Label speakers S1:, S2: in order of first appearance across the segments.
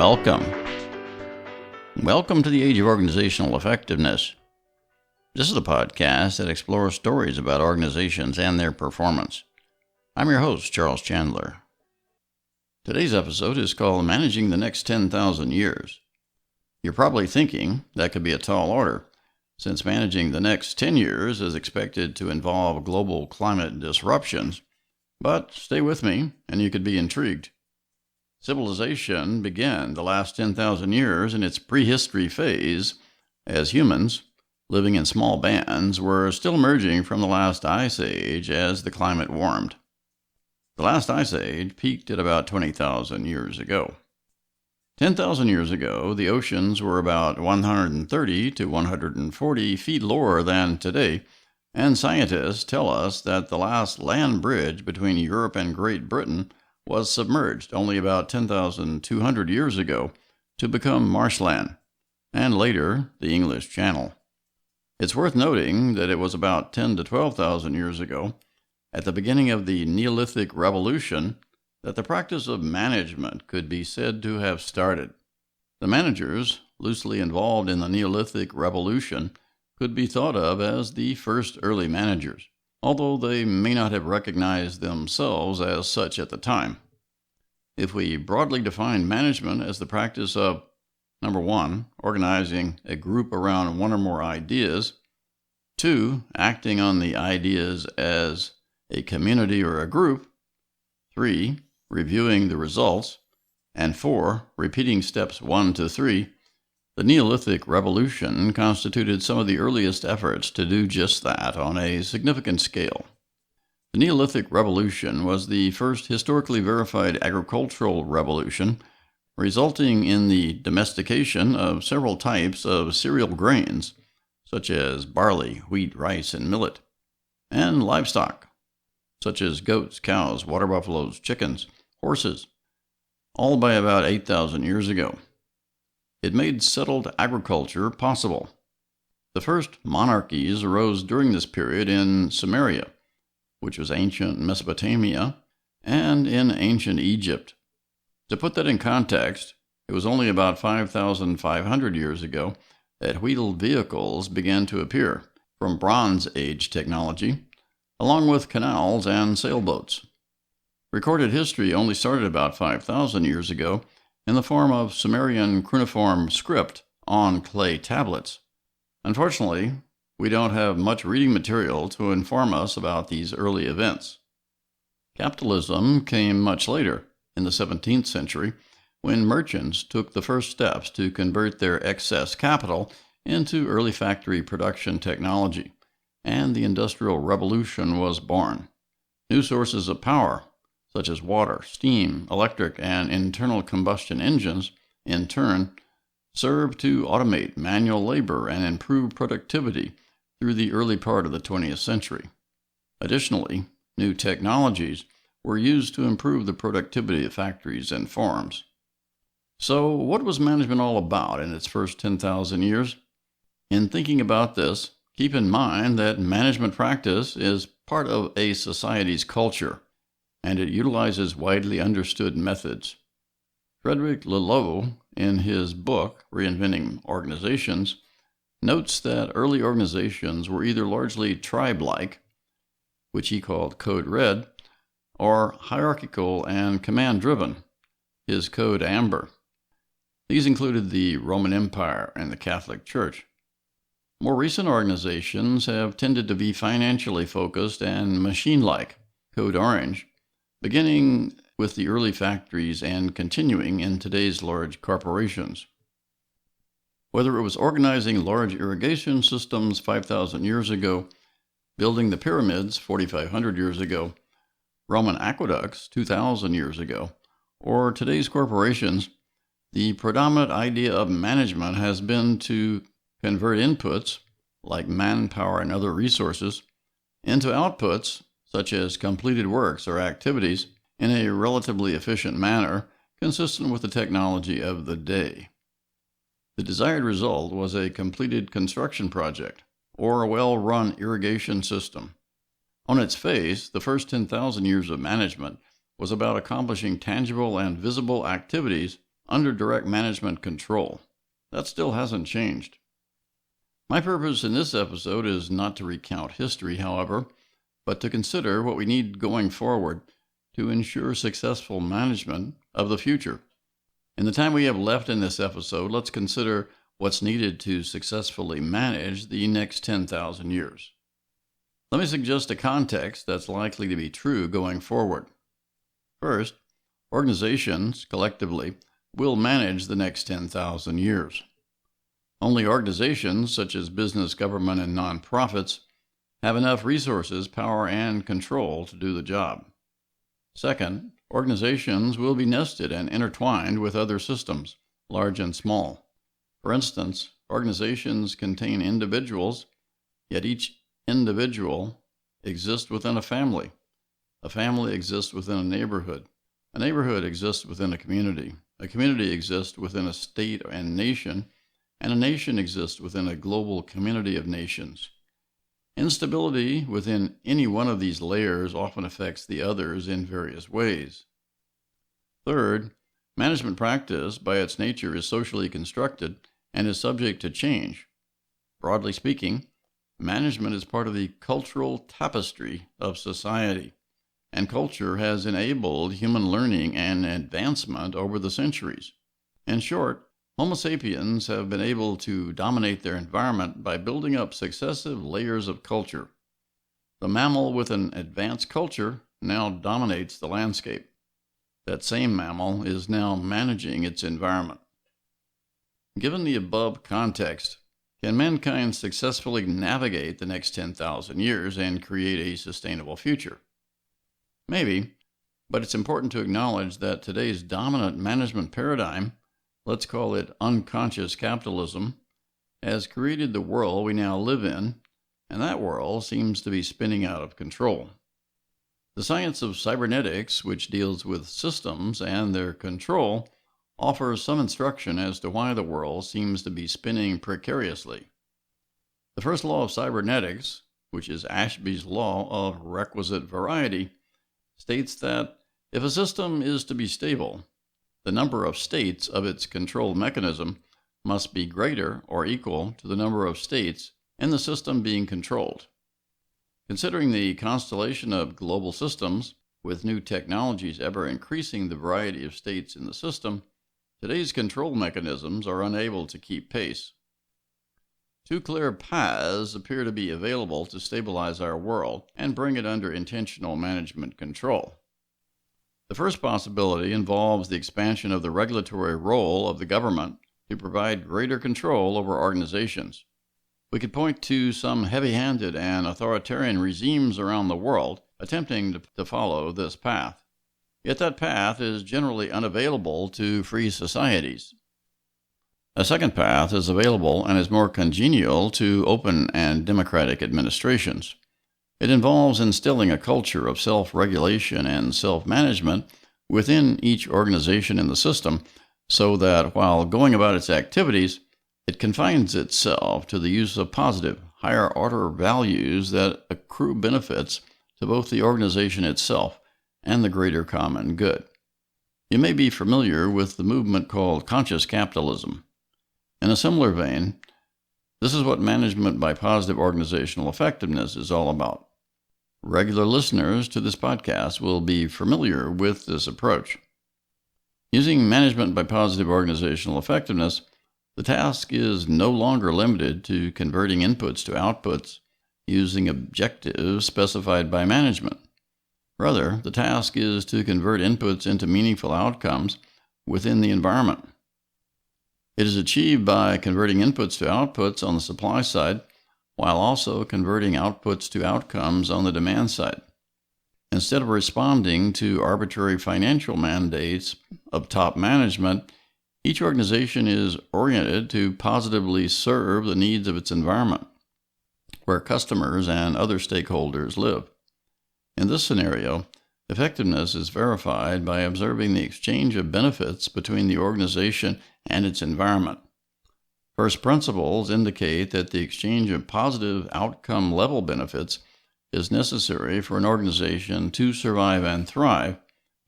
S1: Welcome. Welcome to the Age of Organizational Effectiveness. This is a podcast that explores stories about organizations and their performance. I'm your host, Charles Chandler. Today's episode is called Managing the Next 10,000 Years. You're probably thinking that could be a tall order, since managing the next 10 years is expected to involve global climate disruptions. But stay with me, and you could be intrigued. Civilization began the last 10,000 years in its prehistory phase as humans, living in small bands, were still emerging from the last ice age as the climate warmed. The last ice age peaked at about 20,000 years ago. 10,000 years ago, the oceans were about 130 to 140 feet lower than today, and scientists tell us that the last land bridge between Europe and Great Britain was submerged only about 10,200 years ago to become marshland, and later the English Channel. It's worth noting that it was about 10 to 12,000 years ago, at the beginning of the Neolithic Revolution, that the practice of management could be said to have started. The managers, loosely involved in the Neolithic Revolution, could be thought of as the first early managers, although they may not have recognized themselves as such at the time. If we broadly define management as the practice of, number 1, organizing a group around one or more ideas, 2, acting on the ideas as a community or a group, 3, reviewing the results, and 4, repeating steps 1 to 3, the Neolithic Revolution constituted some of the earliest efforts to do just that on a significant scale. The Neolithic Revolution was the first historically verified agricultural revolution, resulting in the domestication of several types of cereal grains, such as barley, wheat, rice, and millet, and livestock, such as goats, cows, water buffaloes, chickens, horses, all by about 8,000 years ago. It made settled agriculture possible. The first monarchies arose during this period in Sumeria, which was ancient Mesopotamia, and in ancient Egypt. To put that in context, it was only about 5,500 years ago that wheeled vehicles began to appear from Bronze Age technology, along with canals and sailboats. Recorded history only started about 5,000 years ago in the form of Sumerian cuneiform script on clay tablets. Unfortunately, we don't have much reading material to inform us about these early events. Capitalism came much later, in the 17th century, when merchants took the first steps to convert their excess capital into early factory production technology, and the Industrial Revolution was born. New sources of power, such as water, steam, electric, and internal combustion engines, in turn, served to automate manual labor and improve productivity through the early part of the 20th century. Additionally, new technologies were used to improve the productivity of factories and farms. So, what was management all about in its first 10,000 years? In thinking about this, keep in mind that management practice is part of a society's culture, and it utilizes widely understood methods. Frederick Laloux, in his book, Reinventing Organizations, notes that early organizations were either largely tribe-like, which he called Code Red, or hierarchical and command-driven, his Code Amber. These included the Roman Empire and the Catholic Church. More recent organizations have tended to be financially focused and machine-like, Code Orange, beginning with the early factories and continuing in today's large corporations. Whether it was organizing large irrigation systems 5,000 years ago, building the pyramids 4,500 years ago, Roman aqueducts 2,000 years ago, or today's corporations, the predominant idea of management has been to convert inputs, like manpower and other resources, into outputs, such as completed works or activities, in a relatively efficient manner consistent with the technology of the day. The desired result was a completed construction project or a well-run irrigation system. On its face, the first 10,000 years of management was about accomplishing tangible and visible activities under direct management control. That still hasn't changed. My purpose in this episode is not to recount history, however, but to consider what we need going forward to ensure successful management of the future. In the time we have left in this episode, let's consider what's needed to successfully manage the next 10,000 years. Let me suggest a context that's likely to be true going forward. First, organizations, collectively, will manage the next 10,000 years. Only organizations, such as business, government, and nonprofits, have enough resources, power, and control to do the job. Second, organizations will be nested and intertwined with other systems, large and small. For instance, organizations contain individuals, yet each individual exists within a family. A family exists within a neighborhood exists within a community exists within a state and a nation exists within a global community of nations. Instability within any one of these layers often affects the others in various ways. Third, management practice, by its nature, is socially constructed and is subject to change. Broadly speaking, management is part of the cultural tapestry of society, and culture has enabled human learning and advancement over the centuries. In short, Homo sapiens have been able to dominate their environment by building up successive layers of culture. The mammal with an advanced culture now dominates the landscape. That same mammal is now managing its environment. Given the above context, can mankind successfully navigate the next 10,000 years and create a sustainable future? Maybe, but it's important to acknowledge that today's dominant management paradigm, let's call it unconscious capitalism, has created the world we now live in, and that world seems to be spinning out of control. The science of cybernetics, which deals with systems and their control, offers some instruction as to why the world seems to be spinning precariously. The first law of cybernetics, which is Ashby's law of requisite variety, states that if a system is to be stable, the number of states of its control mechanism must be greater or equal to the number of states in the system being controlled. Considering the constellation of global systems, with new technologies ever increasing the variety of states in the system, today's control mechanisms are unable to keep pace. Two clear paths appear to be available to stabilize our world and bring it under intentional management control. The first possibility involves the expansion of the regulatory role of the government to provide greater control over organizations. We could point to some heavy-handed and authoritarian regimes around the world attempting to follow this path. Yet that path is generally unavailable to free societies. A second path is available and is more congenial to open and democratic administrations. It involves instilling a culture of self-regulation and self-management within each organization in the system so that while going about its activities, it confines itself to the use of positive, higher-order values that accrue benefits to both the organization itself and the greater common good. You may be familiar with the movement called conscious capitalism. In a similar vein, this is what management by positive organizational effectiveness is all about. Regular listeners to this podcast will be familiar with this approach. Using management by positive organizational effectiveness, the task is no longer limited to converting inputs to outputs using objectives specified by management. Rather, the task is to convert inputs into meaningful outcomes within the environment. It is achieved by converting inputs to outputs on the supply side, while also converting outputs to outcomes on the demand side. Instead of responding to arbitrary financial mandates of top management, each organization is oriented to positively serve the needs of its environment, where customers and other stakeholders live. In this scenario, effectiveness is verified by observing the exchange of benefits between the organization and its environment. First principles indicate that the exchange of positive outcome-level benefits is necessary for an organization to survive and thrive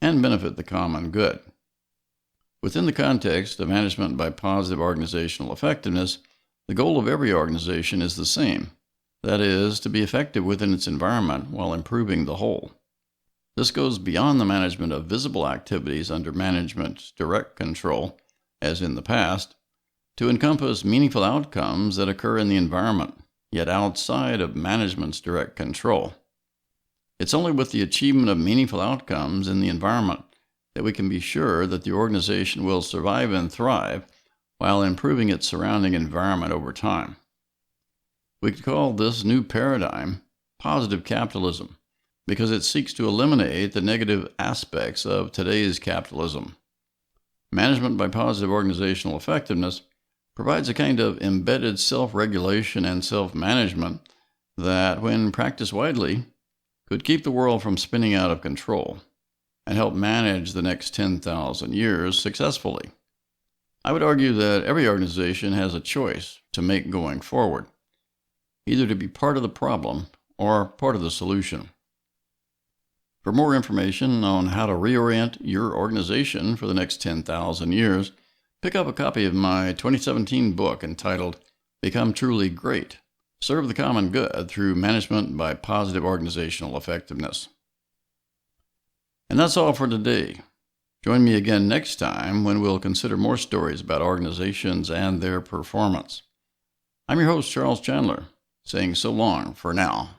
S1: and benefit the common good. Within the context of management by positive organizational effectiveness, the goal of every organization is the same. That is, to be effective within its environment while improving the whole. This goes beyond the management of visible activities under management's direct control, as in the past, to encompass meaningful outcomes that occur in the environment, yet outside of management's direct control. It's only with the achievement of meaningful outcomes in the environment that we can be sure that the organization will survive and thrive while improving its surrounding environment over time. We could call this new paradigm positive capitalism because it seeks to eliminate the negative aspects of today's capitalism. Management by positive organizational effectiveness provides a kind of embedded self-regulation and self-management that, when practiced widely, could keep the world from spinning out of control and help manage the next 10,000 years successfully. I would argue that every organization has a choice to make going forward, either to be part of the problem or part of the solution. For more information on how to reorient your organization for the next 10,000 years, pick up a copy of my 2017 book entitled Become Truly Great: Serve the Common Good Through Management by Positive Organizational Effectiveness. And that's all for today. Join me again next time when we'll consider more stories about organizations and their performance. I'm your host, Charles Chandler, saying so long for now.